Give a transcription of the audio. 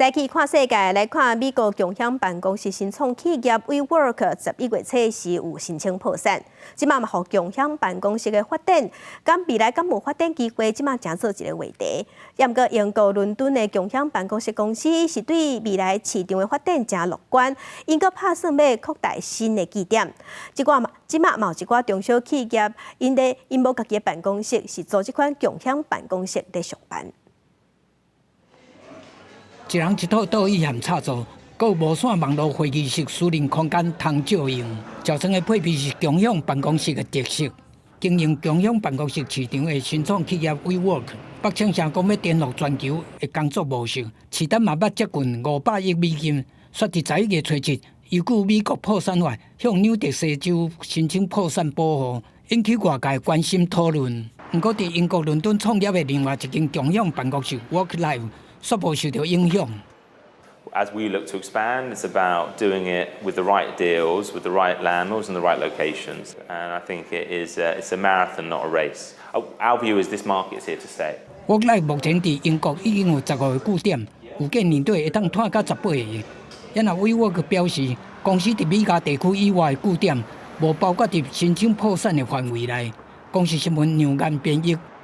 再去看世界，来看美国共享办公室新创企业 WeWork 11月初时有申请破产，即马嘛，互共享办公室的发展，未来敢无发展机会，即马正做一个话题。不过，英国伦敦的共享办公室公司是对未来市场的发展真乐观，因阁打算要扩大新的据点。即马嘛有一寡中小企业，因无家己的办公室，是做即款共享办公室在上班。 一人一套倒椅和插座，还有无线网络会议室私人空间通借用。造成的配备是共享办公室的特色。经营共享办公室市场的新创企业 WeWork， 北称成功要颠覆全球的工作模式，市值嘛捌接近500亿美金。率伫11月初7，由于美国破产法向纽约西州申请破产保护，引起外界关心讨论。不过，伫英国伦敦创业的另外一间共享办公室 WorkLife。 却无受到影响。As we look to expand, it's about doing it with the right deals, with the right landlords and the right locations. And I think it's a marathon, not a race. Our view is this market is here to stay. WorkLife 目前伫英国已经有15个据点，有计年底会当拖到18个。然后 WeWork 表示，公司伫美加地区以外的据点，无包括伫申请破产的范围内。公司新闻杨岩编译。